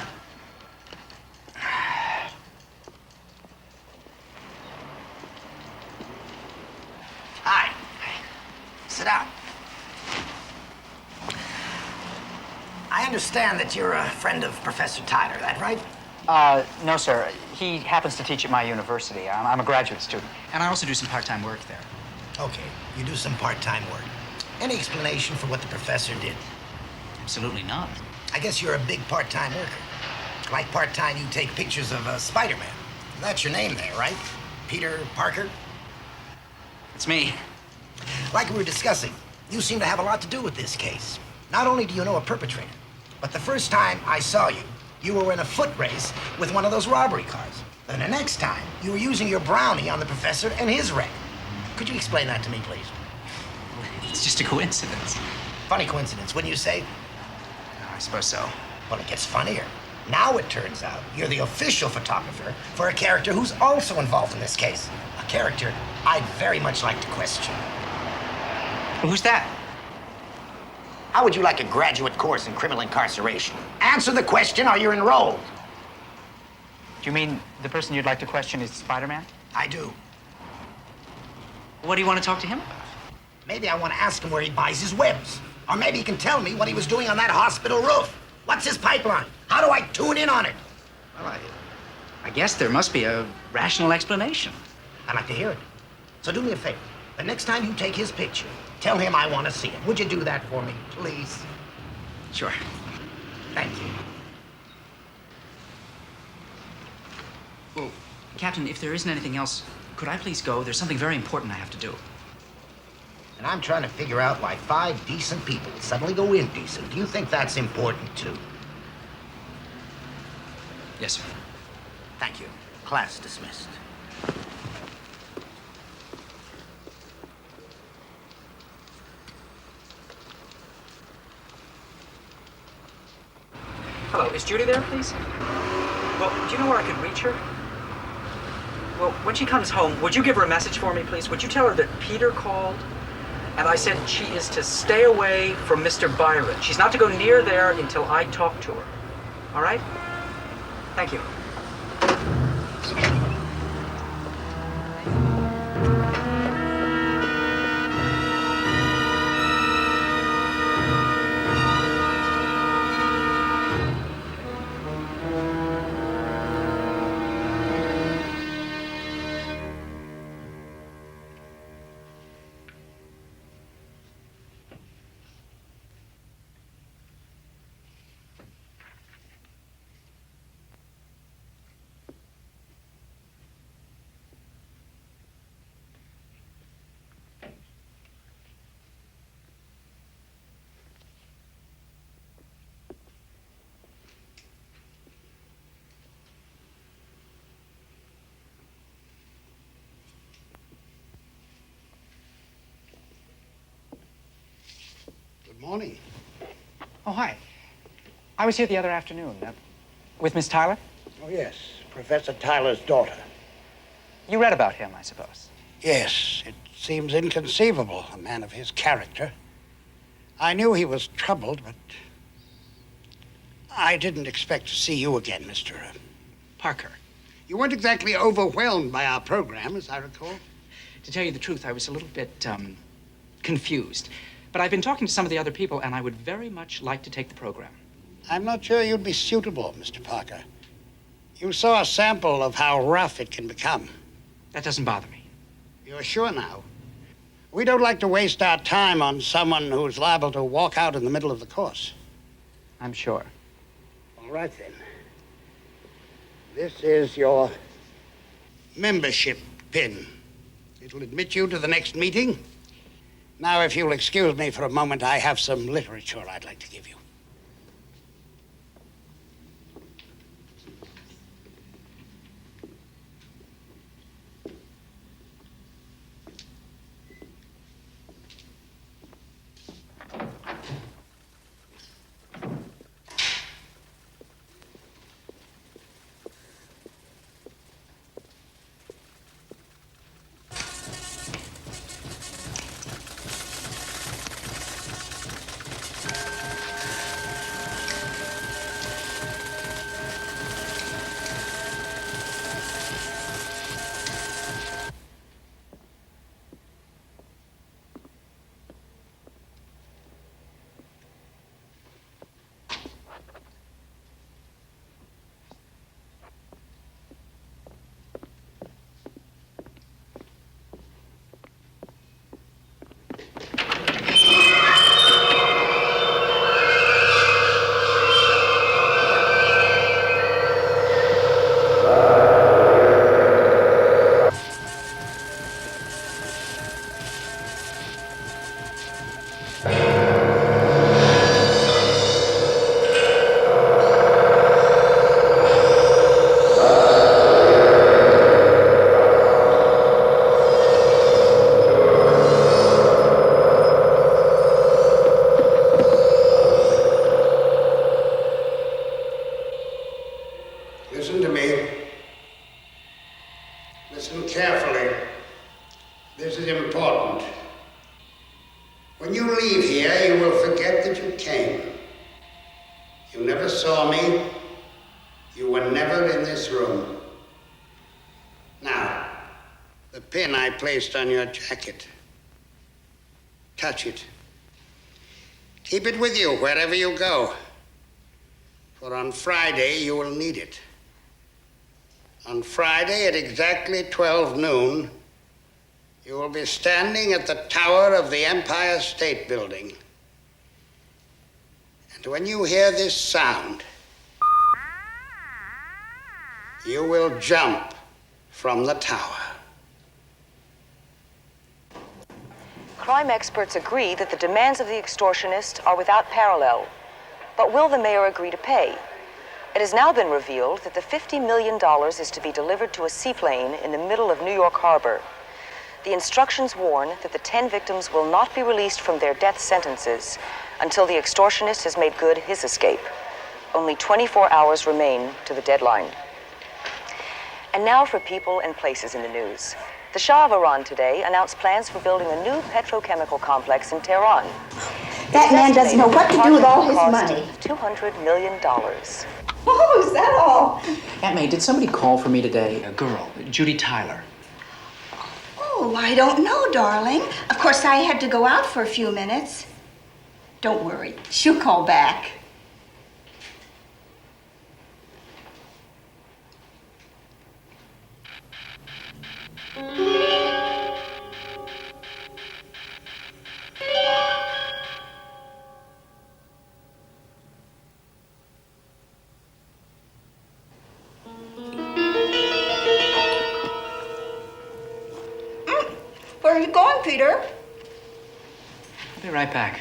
Hi. Sit down. I understand that you're a friend of Professor Tyler, that right? No, sir. He happens to teach at my university. I'm a graduate student. And I also do some part-time work there. Okay, you do some part-time work. Any explanation for what the professor did? Absolutely not. I guess you're a big part-time worker. Like part-time, you take pictures of Spider-Man. That's your name there, right? Peter Parker? It's me. Like we were discussing, you seem to have a lot to do with this case. Not only do you know a perpetrator, but the first time I saw you, you were in a foot race with one of those robbery cars. And the next time, you were using your brownie on the professor and his wreck. Could you explain that to me, please? It's just a coincidence. Funny coincidence, wouldn't you say? I suppose so. Well, it gets funnier. Now it turns out you're the official photographer for a character who's also involved in this case. A character I'd very much like to question. Who's that? How would you like a graduate course in criminal incarceration? Answer the question or you're enrolled. Do you mean the person you'd like to question is Spider-Man? I do. What do you want to talk to him about? Maybe I want to ask him where he buys his webs. Or maybe he can tell me what he was doing on that hospital roof. What's his pipeline? How do I tune in on it? Well, I guess there must be a rational explanation. I'd like to hear it. So do me a favor. The next time you take his picture, tell him I want to see it. Would you do that for me, please? Sure. Thank you. Well, Captain, if there isn't anything else, could I please go? There's something very important I have to do. And I'm trying to figure out why 5 decent people suddenly go indecent. Do you think that's important, too? Yes, sir. Thank you. Class dismissed. Hello, is Judy there, please? Well, do you know where I could reach her? Well, when she comes home, would you give her a message for me, please? Would you tell her that Peter called And I said she is to stay away from Mr. Byron. She's not to go near there until I talk to her. All right? Thank you. Good morning. Oh, hi. I was here the other afternoon with Miss Tyler. Oh, yes, Professor Tyler's daughter. You read about him, I suppose. Yes, it seems inconceivable, a man of his character. I knew he was troubled, but I didn't expect to see you again, Mr. Parker. You weren't exactly overwhelmed by our program, as I recall. To tell you the truth, I was a little bit confused. But I've been talking to some of the other people, and I would very much like to take the program. I'm not sure you'd be suitable, Mr. Parker. You saw a sample of how rough it can become. That doesn't bother me. You're sure now? We don't like to waste our time on someone who's liable to walk out in the middle of the course. I'm sure. All right, then. This is your membership pin. It'll admit you to the next meeting. Now, if you'll excuse me for a moment, I have some literature I'd like to give you. Listen to me. Listen carefully. This is important. When you leave here, you will forget that you came. You never saw me. You were never in this room. Now, the pin I placed on your jacket. Touch it. Keep it with you wherever you go. For on Friday, you will need it. On Friday at exactly 12 noon, you will be standing at the tower of the Empire State Building. And when you hear this sound, you will jump from the tower. Crime experts agree that the demands of the extortionist are without parallel. But will the mayor agree to pay? It has now been revealed that the $50 million is to be delivered to a seaplane in the middle of New York Harbor. The instructions warn that the 10 victims will not be released from their death sentences until the extortionist has made good his escape. Only 24 hours remain to the deadline. And now for people and places in the news. The Shah of Iran today announced plans for building a new petrochemical complex in Tehran. That man doesn't know what to do with all his Cost money. $200 million. Oh, is that all? Aunt May, did somebody call for me today? A girl, Judy Tyler. Oh, I don't know, darling. Of course, I had to go out for a few minutes. Don't worry, she'll call back. Where are you going, Peter? I'll be right back.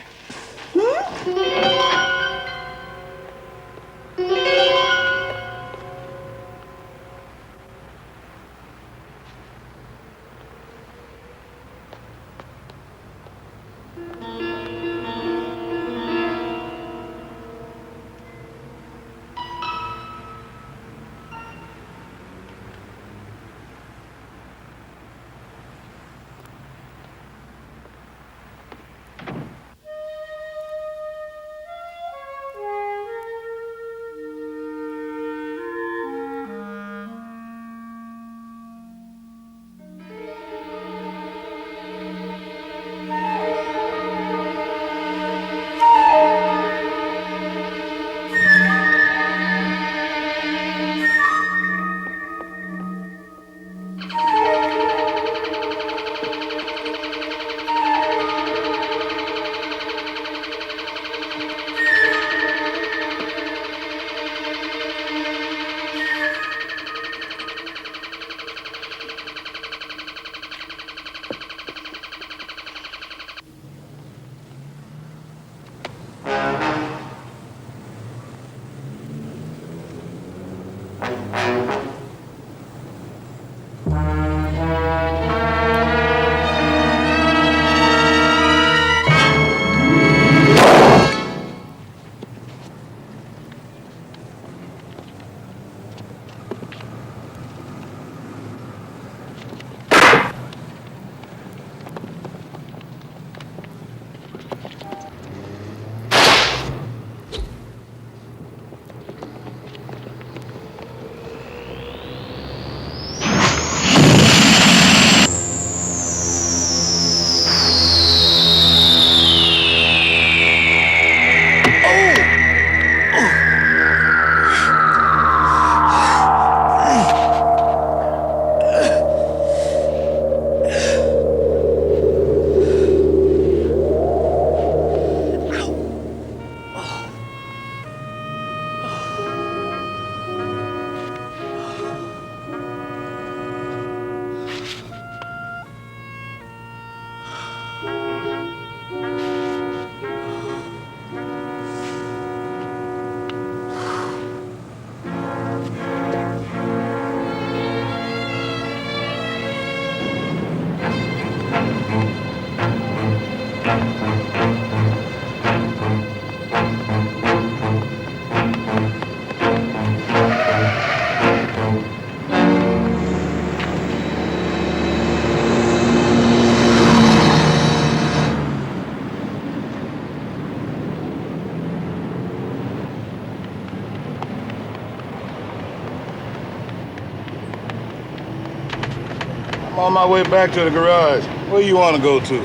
I'm on my way back to the garage. Where you want to go to?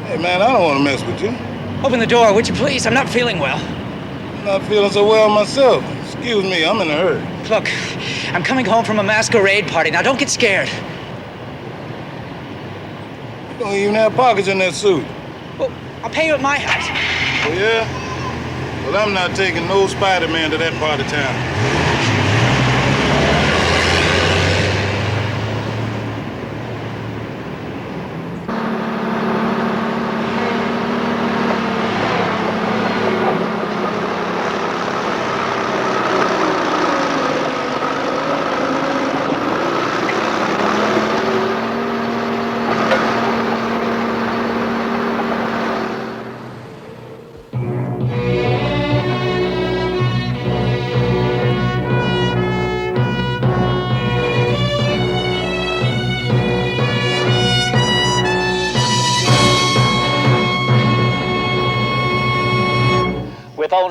Hey, man, I don't want to mess with you. Open the door, would you please? I'm not feeling well. I'm not feeling so well myself. Excuse me, I'm in a hurry. Look, I'm coming home from a masquerade party. Now, don't get scared. You don't even have pockets in that suit. Well, I'll pay you at my house. Oh, yeah? Well, I'm not taking no Spider-Man to that part of town.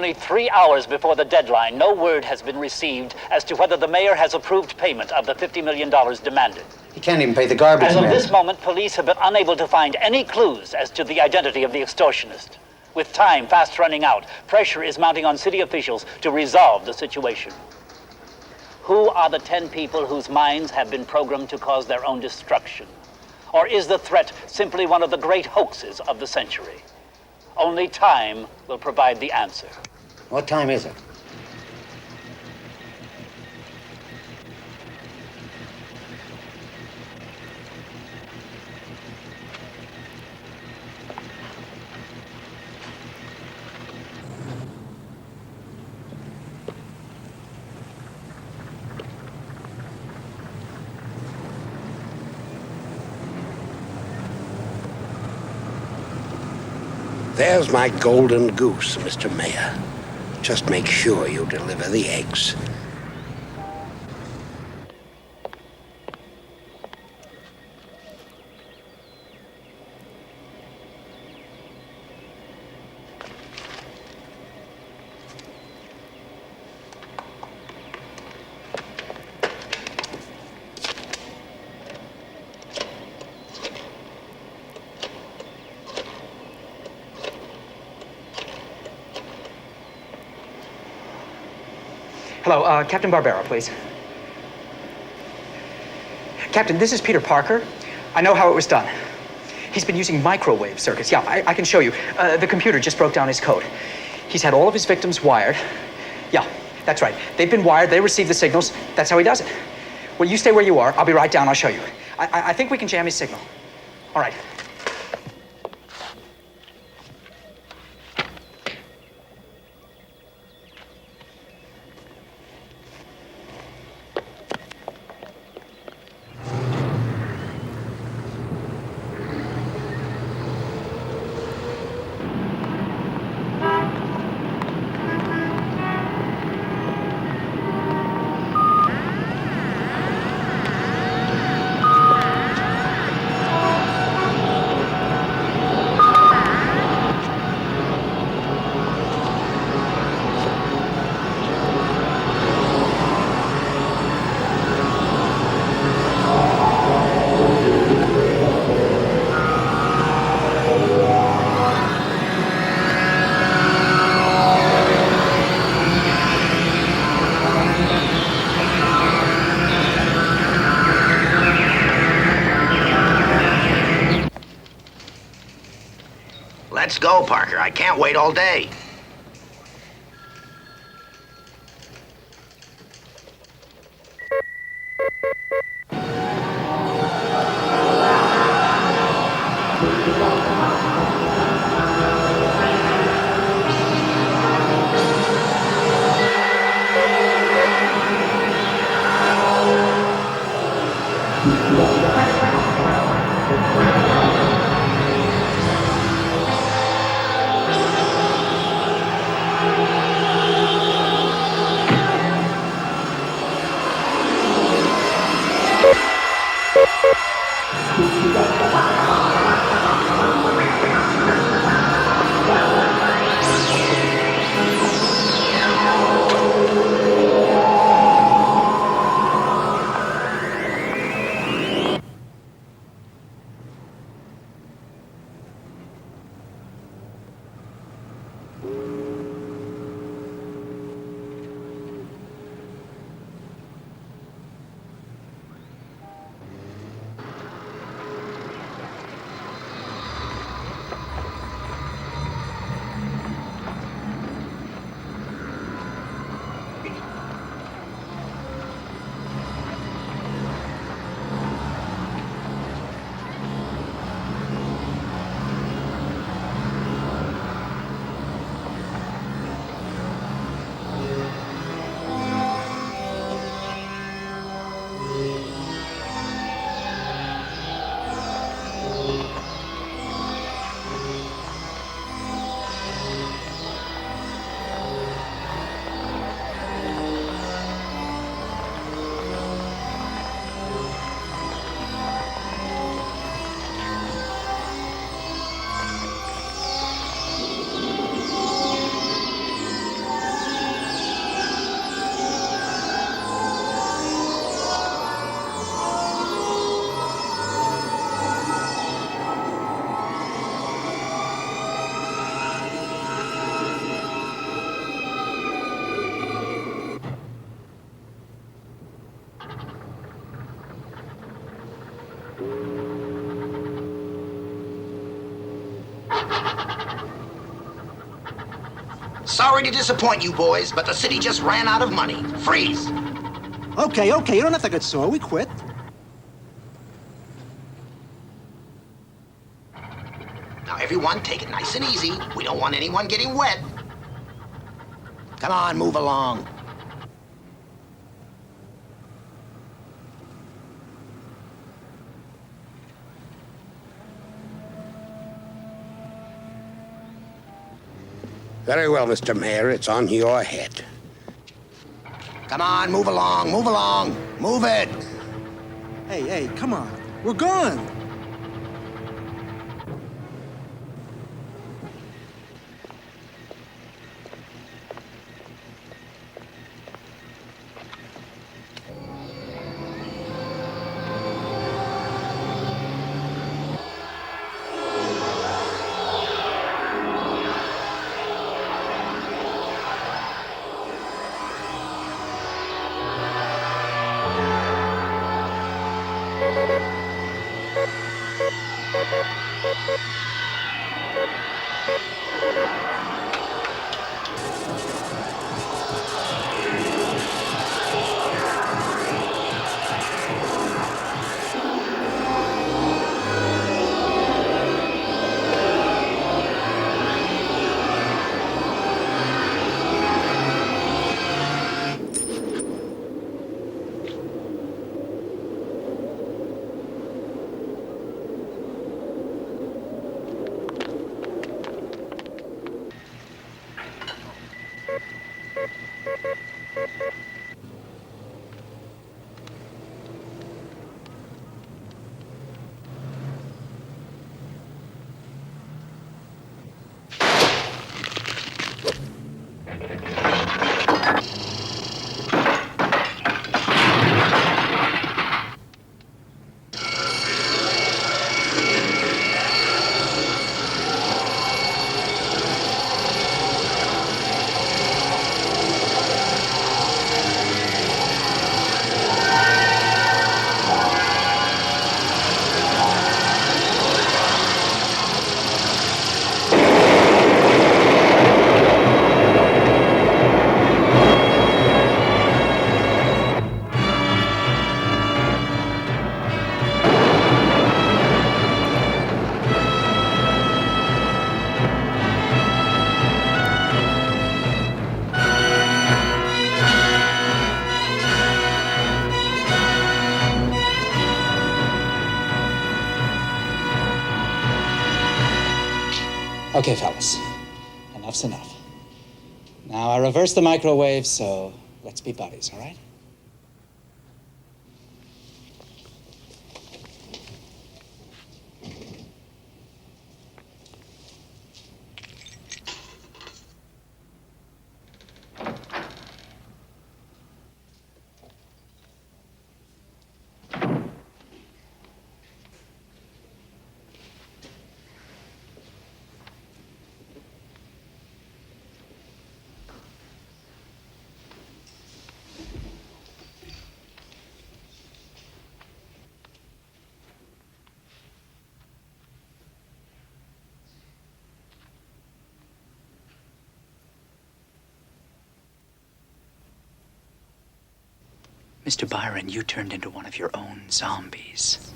only 3 hours before the deadline, no word has been received as to whether the mayor has approved payment of the $50 million demanded. He can't even pay the garbage As of man. this moment, police have been unable to find any clues as to the identity of the extortionist. With time fast running out, pressure is mounting on city officials to resolve the situation. Who are the 10 people whose minds have been programmed to cause their own destruction? Or is the threat simply one of the great hoaxes of the century? Only time will provide the answer. What time is it? There's my golden goose, Mr. Mayor. Just make sure you deliver the eggs. Hello, Captain Barbera, please. Captain, this is Peter Parker. I know how it was done. He's been using microwave circuits. Yeah, I can show you. The computer just broke down his code. He's had all of his victims wired. Yeah, that's right. They've been wired, they receive the signals. That's how he does it. Well, you stay where you are. I'll be right down, I'll show you. I think we can jam his signal. All right. Let's go, Parker. I can't wait all day. sorry to disappoint you boys, but the city just ran out of money. Freeze. Okay, you don't have to get sore. We quit. Now, everyone, take it nice and easy. We don't want anyone getting wet. Come on, move along. Very well, Mr. Mayor, it's on your head. Come on, move along, move along. Move it. Hey, come on. We're gone. Okay, fellas. Enough's enough. Now, I reversed the microwave, so let's be buddies, all right? Mr. Byron, you turned into one of your own zombies.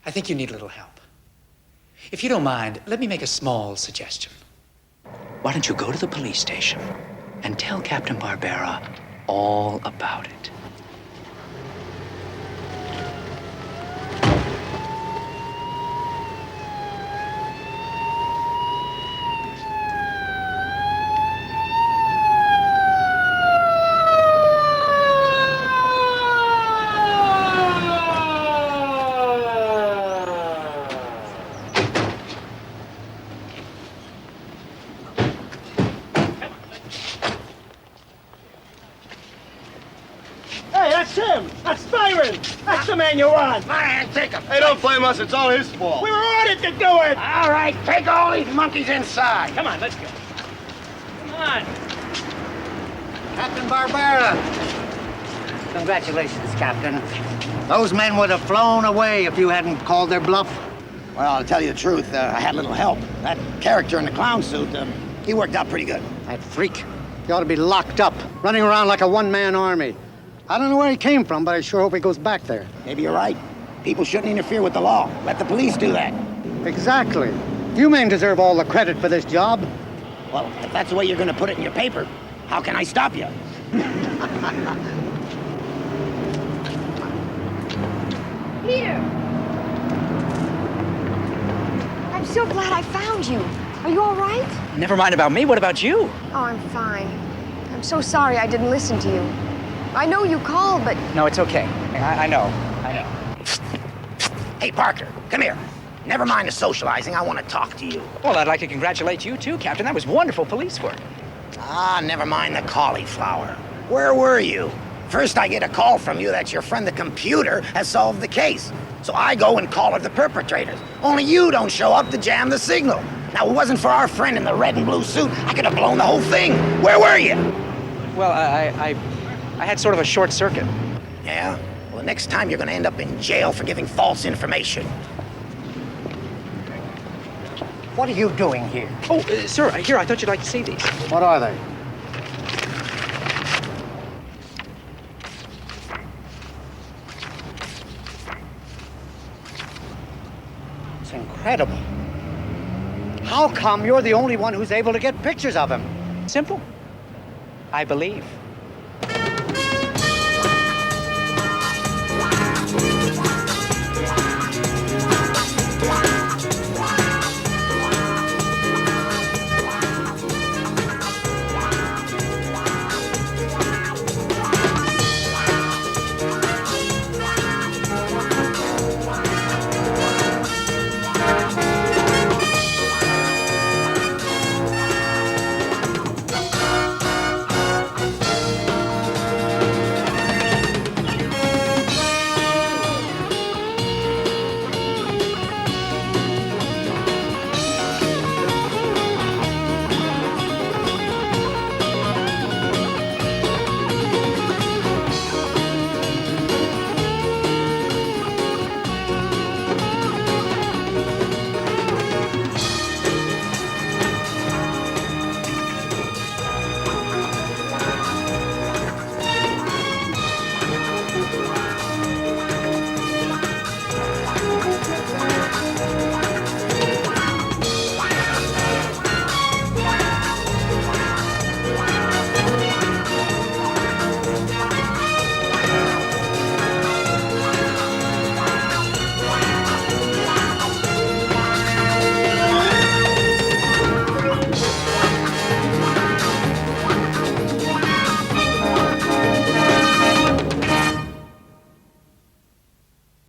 I think you need a little help. If you don't mind, let me make a small suggestion. Why don't you go to the police station and tell Captain Barbera all about it? Hey, that's him! That's Byron! That's the man you want! Man, take him! Hey, don't blame us. It's all his fault. We were ordered to do it! All right, take all these monkeys inside. Come on, let's go. Come on. Captain Barbera. Congratulations, Captain. Those men would have flown away if you hadn't called their bluff. Well, I'll tell you the truth, I had a little help. That character in the clown suit, He worked out pretty good. That freak. He ought to be locked up, running around like a one-man army. I don't know where he came from, but I sure hope he goes back there. Maybe you're right. People shouldn't interfere with the law. Let the police do that. Exactly. You men deserve all the credit for this job. Well, if that's the way you're going to put it in your paper, how can I stop you? Peter! I'm so glad I found you. Are you all right? Never mind about me. What about you? Oh, I'm fine. I'm so sorry I didn't listen to you. I know you called, but... No, it's okay. I know. Hey, Parker, come here. Never mind the socializing. I want to talk to you. Well, I'd like to congratulate you too, Captain. That was wonderful police work. Ah, never mind the cauliflower. Where were you? First, I get a call from you that your friend the computer has solved the case. So I go and call her the perpetrators. Only you don't show up to jam the signal. Now, if it wasn't for our friend in the red and blue suit, I could have blown the whole thing. Where were you? Well, I had sort of a short circuit. Yeah? Well, the next time you're going to end up in jail for giving false information. What are you doing here? Oh, sir, here, I thought you'd like to see these. What are they? It's incredible. How come you're the only one who's able to get pictures of him? Simple. I believe.